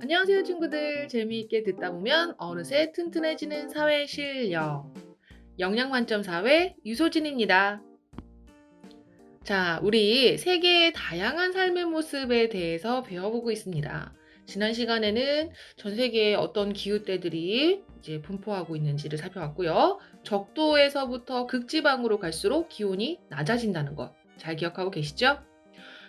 안녕하세요, 친구들. 재미있게 듣다 보면 어느새 튼튼해지는 사회 실력. 영양 만점 사회 유소진입니다. 자, 우리 세계의 다양한 삶의 모습에 대해서 배워보고 있습니다. 지난 시간에는 전 세계에 어떤 기후대들이 이제 분포하고 있는지를 살펴봤고요. 적도에서부터 극지방으로 갈수록 기온이 낮아진다는 것 잘 기억하고 계시죠?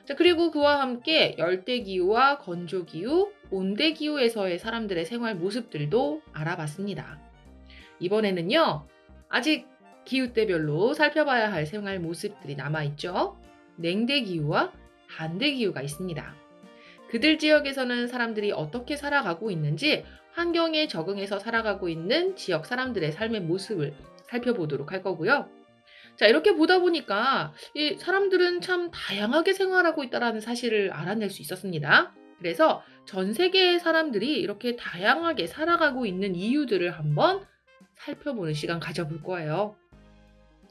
자, 그리고 그와 함께 열대기후와 건조기후, 온대기후에서의 사람들의 생활 모습들도 알아봤습니다. 이번에는요, 아직 기후대별로 살펴봐야 할 생활 모습들이 남아있죠. 냉대기후와 반대기후가 있습니다. 그들 지역에서는 사람들이 어떻게 살아가고 있는지 환경에 적응해서 살아가고 있는 지역 사람들의 삶의 모습을 살펴보도록 할 거고요. 자, 이렇게 보다 보니까 이 사람들은 참 다양하게 생활하고 있다라는 사실을 알아낼 수 있었습니다. 그래서 전 세계의 사람들이 이렇게 다양하게 살아가고 있는 이유들을 한번 살펴보는 시간 가져볼 거예요.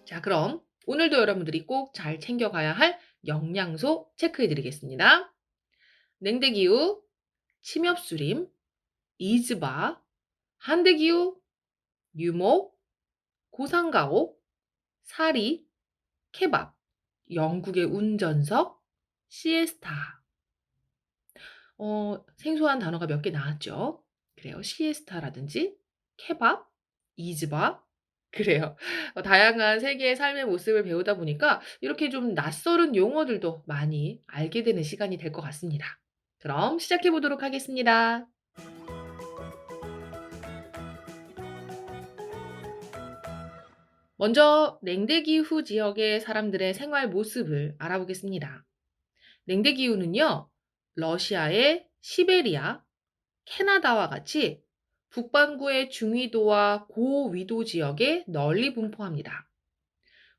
자, 그럼 오늘도 여러분들이 꼭 잘 챙겨가야 할 영양소 체크해 드리겠습니다. 냉대기후, 침엽수림, 이즈바, 한대기후, 유목, 고산가옥, 사리, 케밥, 영국의 운전석, 시에스타. 생소한 단어가 몇 개 나왔죠. 그래요. 시에스타라든지 케밥, 이즈바. 그래요. 다양한 세계의 삶의 모습을 배우다 보니까 이렇게 좀 낯설은 용어들도 많이 알게 되는 시간이 될 것 같습니다. 그럼 시작해 보도록 하겠습니다. 먼저 냉대기후 지역의 사람들의 생활 모습을 알아보겠습니다. 냉대기후는요, 러시아의 시베리아, 캐나다와 같이 북반구의 중위도와 고위도 지역에 널리 분포합니다.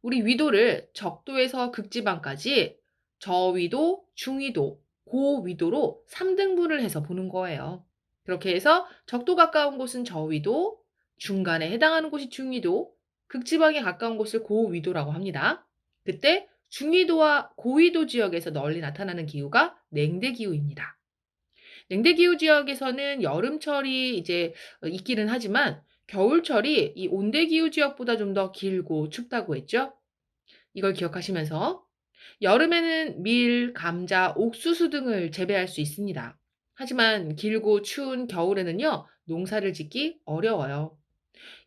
우리 위도를 적도에서 극지방까지 저위도, 중위도, 고위도로 3등분을 해서 보는 거예요. 그렇게 해서 적도 가까운 곳은 저위도, 중간에 해당하는 곳이 중위도, 극지방에 가까운 곳을 고위도라고 합니다. 그때 중위도와 고위도 지역에서 널리 나타나는 기후가 냉대기후입니다. 냉대기후 지역에서는 여름철이 이제 있기는 하지만 겨울철이 이 온대기후 지역보다 좀 더 길고 춥다고 했죠. 이걸 기억하시면서 여름에는 밀, 감자, 옥수수 등을 재배할 수 있습니다. 하지만 길고 추운 겨울에는요, 농사를 짓기 어려워요.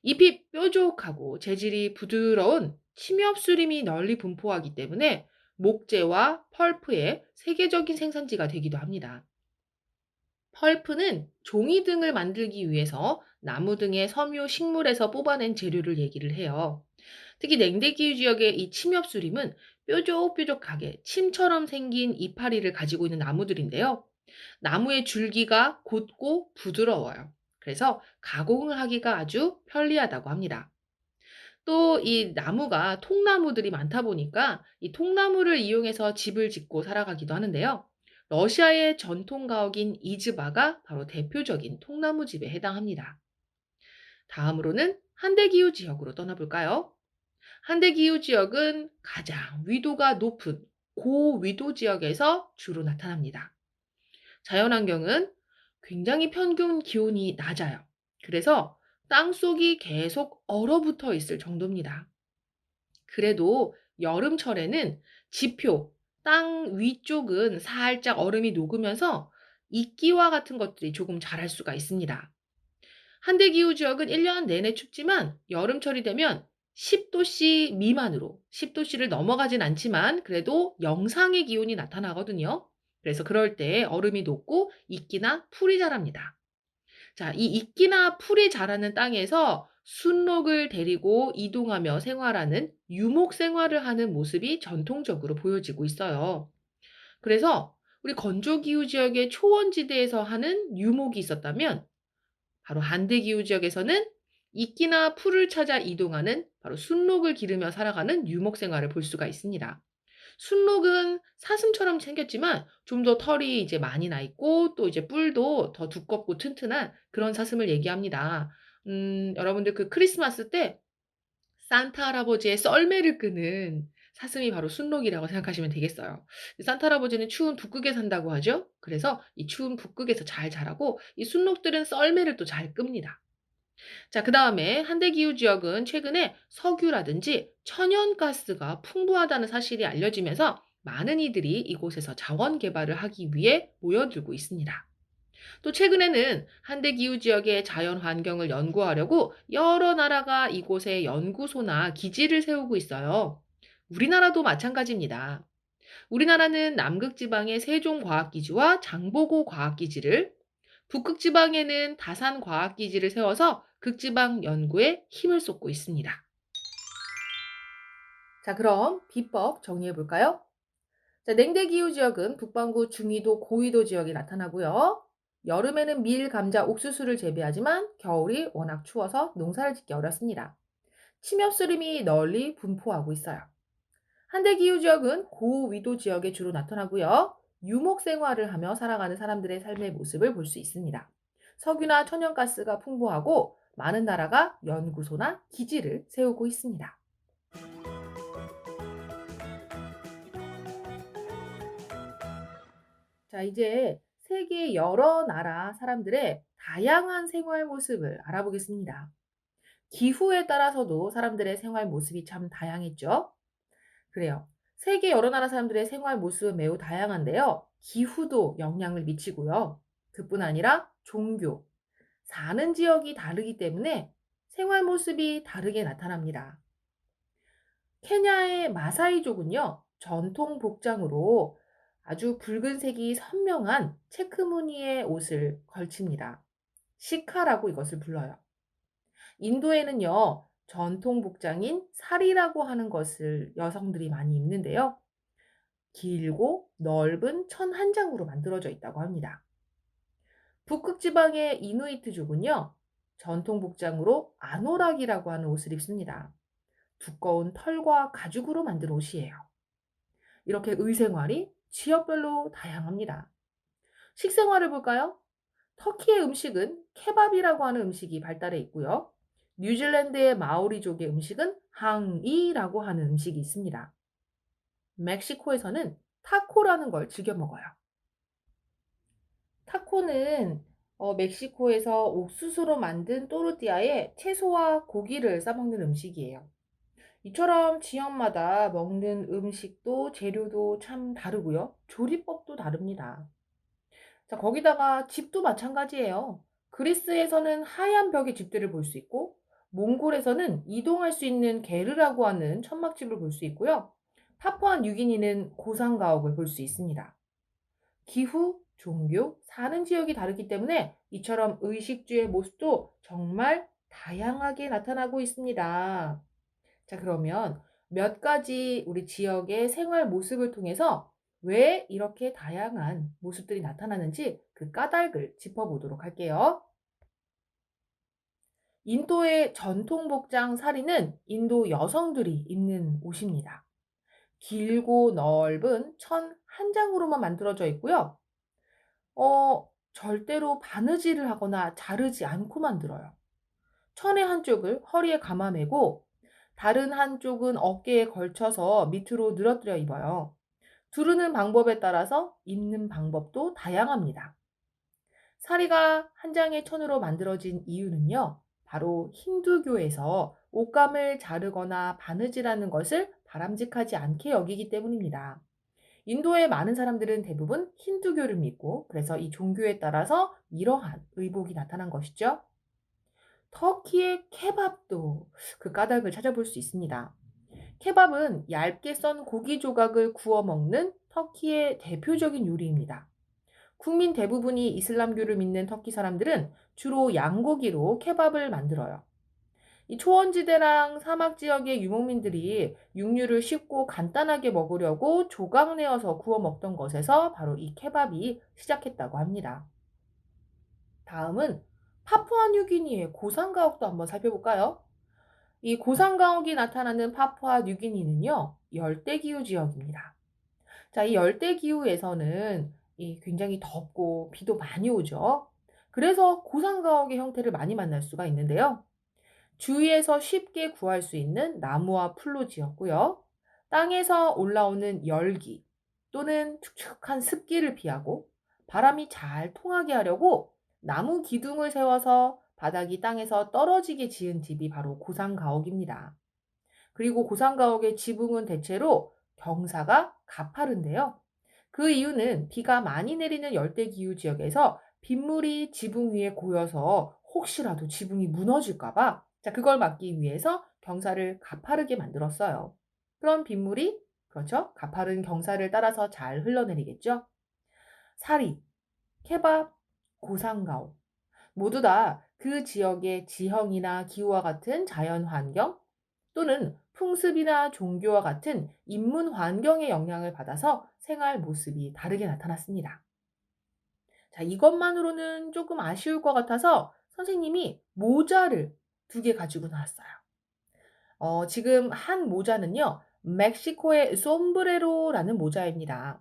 잎이 뾰족하고 재질이 부드러운 침엽수림이 널리 분포하기 때문에 목재와 펄프의 세계적인 생산지가 되기도 합니다. 펄프는 종이 등을 만들기 위해서 나무 등의 섬유 식물에서 뽑아낸 재료를 얘기를 해요. 특히 냉대기후 지역의 이 침엽수림은 뾰족뾰족하게 침처럼 생긴 이파리를 가지고 있는 나무들인데요. 나무의 줄기가 곧고 부드러워요. 그래서 가공을 하기가 아주 편리하다고 합니다. 또 이 나무가 통나무들이 많다 보니까 이 통나무를 이용해서 집을 짓고 살아가기도 하는데요. 러시아의 전통 가옥인 이즈바가 바로 대표적인 통나무 집에 해당합니다. 다음으로는 한대기후 지역으로 떠나볼까요? 한대기후 지역은 가장 위도가 높은 고위도 지역에서 주로 나타납니다. 자연환경은 굉장히 평균 기온이 낮아요. 그래서 땅속이 계속 얼어붙어 있을 정도입니다. 그래도 여름철에는 지표, 땅 위쪽은 살짝 얼음이 녹으면서 이끼와 같은 것들이 조금 자랄 수가 있습니다. 한대기후 지역은 1년 내내 춥지만 여름철이 되면 10도씨 미만으로, 10도씨를 넘어가진 않지만 그래도 영상의 기온이 나타나거든요. 그래서 그럴 때 얼음이 녹고 이끼나 풀이 자랍니다. 자, 이 이끼나 풀이 자라는 땅에서 순록을 데리고 이동하며 생활하는 유목 생활을 하는 모습이 전통적으로 보여지고 있어요. 그래서 우리 건조기후 지역의 초원지대에서 하는 유목이 있었다면 바로 한대기후 지역에서는 이끼나 풀을 찾아 이동하는 바로 순록을 기르며 살아가는 유목 생활을 볼 수가 있습니다. 순록은 사슴처럼 생겼지만 좀 더 털이 이제 많이 나 있고 또 이제 뿔도 더 두껍고 튼튼한 그런 사슴을 얘기합니다. 여러분들 그 크리스마스 때 산타 할아버지의 썰매를 끄는 사슴이 바로 순록이라고 생각하시면 되겠어요. 산타 할아버지는 추운 북극에 산다고 하죠. 그래서 이 추운 북극에서 잘 자라고 이 순록들은 썰매를 또 잘 끕니다. 자, 그다음에 한대기후 지역은 최근에 석유라든지 천연가스가 풍부하다는 사실이 알려지면서 많은 이들이 이곳에서 자원 개발을 하기 위해 모여들고 있습니다. 또 최근에는 한대기후 지역의 자연 환경을 연구하려고 여러 나라가 이곳에 연구소나 기지를 세우고 있어요. 우리나라도 마찬가지입니다. 우리나라는 남극지방의 세종과학기지와 장보고과학기지를, 북극지방에는 다산과학기지를 세워서 극지방 연구에 힘을 쏟고 있습니다. 자, 그럼 비법 정리해 볼까요? 자, 냉대기후 지역은 북반구 중위도 고위도 지역이 나타나고요. 여름에는 밀, 감자, 옥수수를 재배하지만 겨울이 워낙 추워서 농사를 짓기 어렵습니다. 침엽수림이 널리 분포하고 있어요. 한대기후 지역은 고위도 지역에 주로 나타나고요. 유목 생활을 하며 살아가는 사람들의 삶의 모습을 볼 수 있습니다. 석유나 천연가스가 풍부하고 많은 나라가 연구소나 기지를 세우고 있습니다. 자, 이제 세계 여러 나라 사람들의 다양한 생활 모습을 알아보겠습니다. 기후에 따라서도 사람들의 생활 모습이 참 다양했죠? 그래요. 세계 여러 나라 사람들의 생활 모습은 매우 다양한데요. 기후도 영향을 미치고요. 그뿐 아니라 종교, 사는 지역이 다르기 때문에 생활 모습이 다르게 나타납니다. 케냐의 마사이족은요, 전통 복장으로 아주 붉은색이 선명한 체크 무늬의 옷을 걸칩니다. 시카라고 이것을 불러요. 인도에는요, 전통 복장인 사리라고 하는 것을 여성들이 많이 입는데요. 길고 넓은 천 한 장으로 만들어져 있다고 합니다. 북극 지방의 이누이트족은요, 전통 복장으로 아노락이라고 하는 옷을 입습니다. 두꺼운 털과 가죽으로 만든 옷이에요. 이렇게 의생활이 지역별로 다양합니다. 식생활을 볼까요? 터키의 음식은 케밥이라고 하는 음식이 발달해 있고요. 뉴질랜드의 마오리족의 음식은 항이라고 하는 음식이 있습니다. 멕시코에서는 타코라는 걸 즐겨 먹어요. 타코는 멕시코에서 옥수수로 만든 또르띠아에 채소와 고기를 싸먹는 음식이에요. 이처럼 지역마다 먹는 음식도 재료도 참 다르고요. 조리법도 다릅니다. 자, 거기다가 집도 마찬가지예요. 그리스에서는 하얀 벽의 집들을 볼 수 있고, 몽골에서는 이동할 수 있는 게르라고 하는 천막집을 볼 수 있고요. 파푸아 뉴기니는 고상가옥을 볼 수 있습니다. 기후, 종교, 사는 지역이 다르기 때문에 이처럼 의식주의 모습도 정말 다양하게 나타나고 있습니다. 자, 그러면 몇 가지 우리 지역의 생활 모습을 통해서 왜 이렇게 다양한 모습들이 나타나는지 그 까닭을 짚어보도록 할게요. 인도의 전통 복장 사리는 인도 여성들이 입는 옷입니다. 길고 넓은 천 한 장으로만 만들어져 있고요. 절대로 바느질을 하거나 자르지 않고 만들어요. 천의 한쪽을 허리에 감아매고 다른 한쪽은 어깨에 걸쳐서 밑으로 늘어뜨려 입어요. 두르는 방법에 따라서 입는 방법도 다양합니다. 사리가 한 장의 천으로 만들어진 이유는요, 바로 힌두교에서 옷감을 자르거나 바느질하는 것을 바람직하지 않게 여기기 때문입니다. 인도의 많은 사람들은 대부분 힌두교를 믿고 그래서 이 종교에 따라서 이러한 의복이 나타난 것이죠. 터키의 케밥도 그 까닭을 찾아볼 수 있습니다. 케밥은 얇게 썬 고기 조각을 구워 먹는 터키의 대표적인 요리입니다. 국민 대부분이 이슬람교를 믿는 터키 사람들은 주로 양고기로 케밥을 만들어요. 이 초원지대랑 사막 지역의 유목민들이 육류를 쉽고 간단하게 먹으려고 조각 내어서 구워 먹던 것에서 바로 이 케밥이 시작했다고 합니다. 다음은 파푸아뉴기니의 고산가옥도 한번 살펴볼까요? 이 고산가옥이 나타나는 파푸아뉴기니는요, 열대기후 지역입니다. 자, 이 열대기후에서는 굉장히 덥고 비도 많이 오죠. 그래서 고산가옥의 형태를 많이 만날 수가 있는데요. 주위에서 쉽게 구할 수 있는 나무와 풀로 지었고요. 땅에서 올라오는 열기 또는 축축한 습기를 피하고 바람이 잘 통하게 하려고 나무 기둥을 세워서 바닥이 땅에서 떨어지게 지은 집이 바로 고상가옥입니다. 그리고 고상가옥의 지붕은 대체로 경사가 가파른데요. 그 이유는 비가 많이 내리는 열대기후 지역에서 빗물이 지붕 위에 고여서 혹시라도 지붕이 무너질까 봐 그걸 막기 위해서 경사를 가파르게 만들었어요. 그럼 빗물이 그렇죠? 가파른 경사를 따라서 잘 흘러내리겠죠? 사리, 케밥, 고상가옥 모두 다 그 지역의 지형이나 기후와 같은 자연 환경 또는 풍습이나 종교와 같은 인문 환경의 영향을 받아서 생활 모습이 다르게 나타났습니다. 자, 이것만으로는 조금 아쉬울 것 같아서 선생님이 모자를 2개 가지고 나왔어요. 지금 한 모자는요, 멕시코의 솜브레로라는 모자입니다.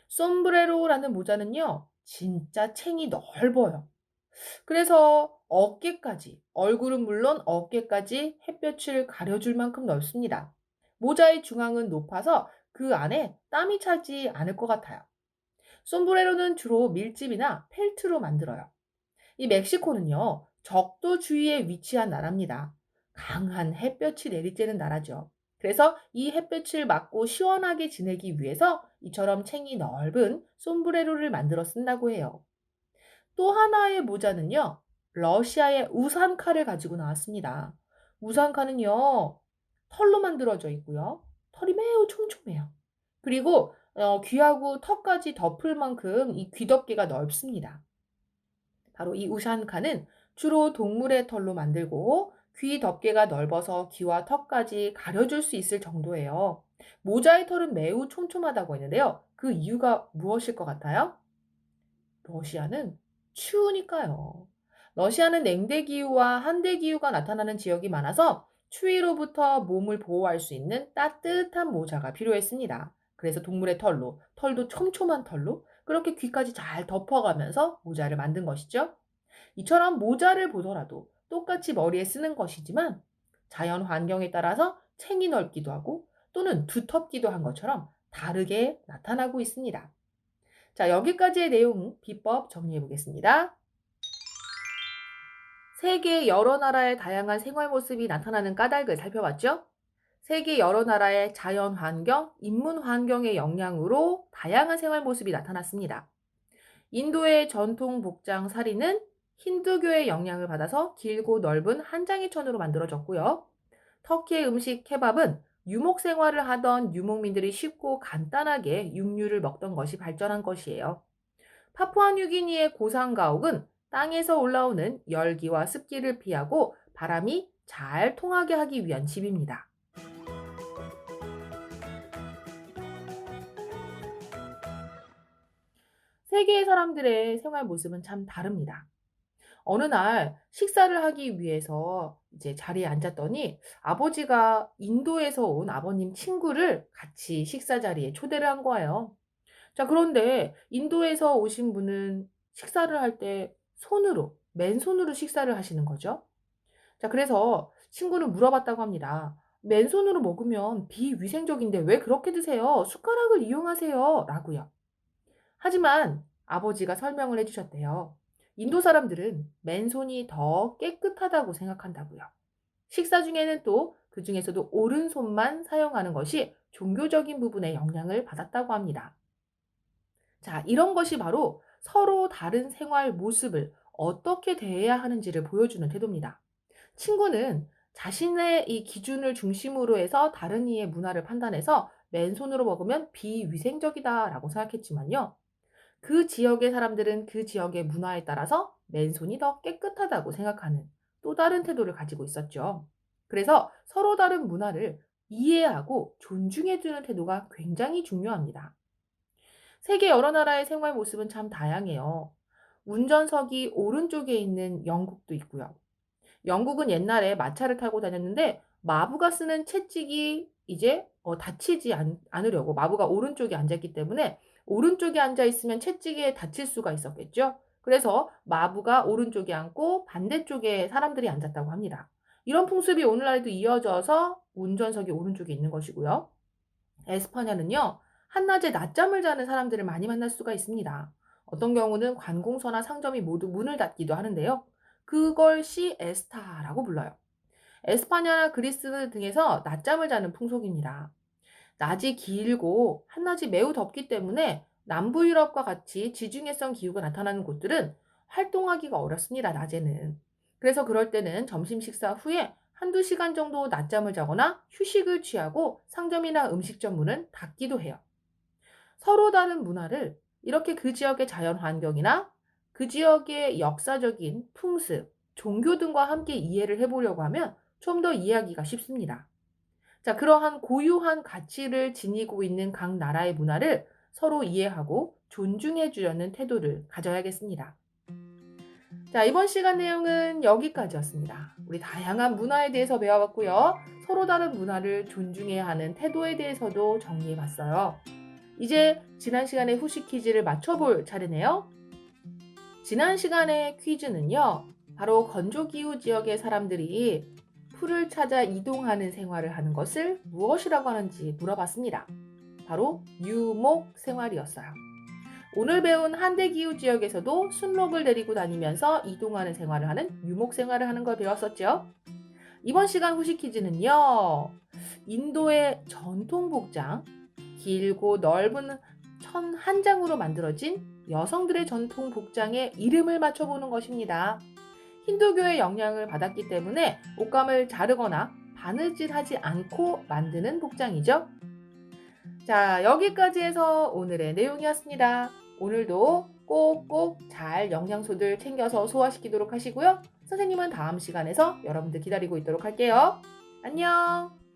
솜브레로라는 모자는요, 진짜 챙이 넓어요. 그래서 어깨까지, 얼굴은 물론 어깨까지 햇볕을 가려줄 만큼 넓습니다. 모자의 중앙은 높아서 그 안에 땀이 차지 않을 것 같아요. 솜브레로는 주로 밀집이나 펠트로 만들어요. 이 멕시코는요, 적도 주위에 위치한 나라입니다. 강한 햇볕이 내리쬐는 나라죠. 그래서 이 햇볕을 맞고 시원하게 지내기 위해서 이처럼 챙이 넓은 솜브레로를 만들어 쓴다고 해요. 또 하나의 모자는요, 러시아의 우산칼을 가지고 나왔습니다. 우산칼은요, 털로 만들어져 있고요. 털이 매우 촘촘해요. 그리고 귀하고 턱까지 덮을 만큼 이 귀덮개가 넓습니다. 바로 이 우산칼은 주로 동물의 털로 만들고 귀 덮개가 넓어서 귀와 턱까지 가려줄 수 있을 정도예요. 모자의 털은 매우 촘촘하다고 했는데요. 그 이유가 무엇일 것 같아요? 러시아는 추우니까요. 러시아는 냉대 기후와 한대 기후가 나타나는 지역이 많아서 추위로부터 몸을 보호할 수 있는 따뜻한 모자가 필요했습니다. 그래서 동물의 털로, 털도 촘촘한 털로 그렇게 귀까지 잘 덮어가면서 모자를 만든 것이죠. 이처럼 모자를 보더라도 똑같이 머리에 쓰는 것이지만 자연 환경에 따라서 챙이 넓기도 하고 또는 두텁기도 한 것처럼 다르게 나타나고 있습니다. 자, 여기까지의 내용 비법 정리해 보겠습니다. 세계 여러 나라의 다양한 생활 모습이 나타나는 까닭을 살펴봤죠? 세계 여러 나라의 자연 환경, 인문 환경의 영향으로 다양한 생활 모습이 나타났습니다. 인도의 전통 복장 사리는 힌두교의 영향을 받아서 길고 넓은 한장의 천으로 만들어졌고요. 터키의 음식 케밥은 유목 생활을 하던 유목민들이 쉽고 간단하게 육류를 먹던 것이 발전한 것이에요. 파푸아뉴기니의 고상가옥은 땅에서 올라오는 열기와 습기를 피하고 바람이 잘 통하게 하기 위한 집입니다. 세계의 사람들의 생활 모습은 참 다릅니다. 어느 날 식사를 하기 위해서 이제 자리에 앉았더니 아버지가 인도에서 온 아버님 친구를 같이 식사 자리에 초대를 한 거예요. 자, 그런데 인도에서 오신 분은 식사를 할 때 손으로, 맨손으로 식사를 하시는 거죠. 자, 그래서 친구는 물어봤다고 합니다. 맨손으로 먹으면 비위생적인데 왜 그렇게 드세요? 숟가락을 이용하세요. 라고요. 하지만 아버지가 설명을 해주셨대요. 인도 사람들은 맨손이 더 깨끗하다고 생각한다고요. 식사 중에는 또 그 중에서도 오른손만 사용하는 것이 종교적인 부분에 영향을 받았다고 합니다. 자, 이런 것이 바로 서로 다른 생활 모습을 어떻게 대해야 하는지를 보여주는 태도입니다. 친구는 자신의 이 기준을 중심으로 해서 다른 이의 문화를 판단해서 맨손으로 먹으면 비위생적이다라고 생각했지만요. 그 지역의 사람들은 그 지역의 문화에 따라서 맨손이 더 깨끗하다고 생각하는 또 다른 태도를 가지고 있었죠. 그래서 서로 다른 문화를 이해하고 존중해주는 태도가 굉장히 중요합니다. 세계 여러 나라의 생활 모습은 참 다양해요. 운전석이 오른쪽에 있는 영국도 있고요. 영국은 옛날에 마차를 타고 다녔는데 마부가 쓰는 채찍이 이제 다치지 않으려고 마부가 오른쪽에 앉았기 때문에 오른쪽에 앉아 있으면 채찍에 다칠 수가 있었겠죠. 그래서 마부가 오른쪽에 앉고 반대쪽에 사람들이 앉았다고 합니다. 이런 풍습이 오늘날에도 이어져서 운전석이 오른쪽에 있는 것이고요. 에스파냐는요, 한낮에 낮잠을 자는 사람들을 많이 만날 수가 있습니다. 어떤 경우는 관공서나 상점이 모두 문을 닫기도 하는데요. 그걸 시에스타라고 불러요. 에스파냐나 그리스 등에서 낮잠을 자는 풍속입니다. 낮이 길고 한낮이 매우 덥기 때문에 남부 유럽과 같이 지중해성 기후가 나타나는 곳들은 활동하기가 어렵습니다, 낮에는. 그래서 그럴 때는 점심 식사 후에 한두 시간 정도 낮잠을 자거나 휴식을 취하고 상점이나 음식점 문은 닫기도 해요. 서로 다른 문화를 이렇게 그 지역의 자연 환경이나 그 지역의 역사적인 풍습, 종교 등과 함께 이해를 해보려고 하면 좀 더 이해하기가 쉽습니다. 자, 그러한 고유한 가치를 지니고 있는 각 나라의 문화를 서로 이해하고 존중해 주려는 태도를 가져야겠습니다. 자, 이번 시간 내용은 여기까지였습니다. 우리 다양한 문화에 대해서 배워봤고요. 서로 다른 문화를 존중해야 하는 태도에 대해서도 정리해 봤어요. 이제 지난 시간의 후식 퀴즈를 맞춰볼 차례네요. 지난 시간의 퀴즈는요, 바로 건조기후 지역의 사람들이 풀을 찾아 이동하는 생활을 하는 것을 무엇이라고 하는지 물어봤습니다. 바로 유목 생활이었어요. 오늘 배운 한대기후 지역에서도 순록을 데리고 다니면서 이동하는 생활을 하는 유목 생활을 하는 걸 배웠었죠. 이번 시간 후식 퀴즈는요, 인도의 전통 복장, 길고 넓은 천 한 장으로 만들어진 여성들의 전통 복장의 이름을 맞춰보는 것입니다. 힌두교의 영향을 받았기 때문에 옷감을 자르거나 바느질하지 않고 만드는 복장이죠. 자, 여기까지 해서 오늘의 내용이었습니다. 오늘도 꼭꼭 잘 영양소들 챙겨서 소화시키도록 하시고요. 선생님은 다음 시간에서 여러분들 기다리고 있도록 할게요. 안녕!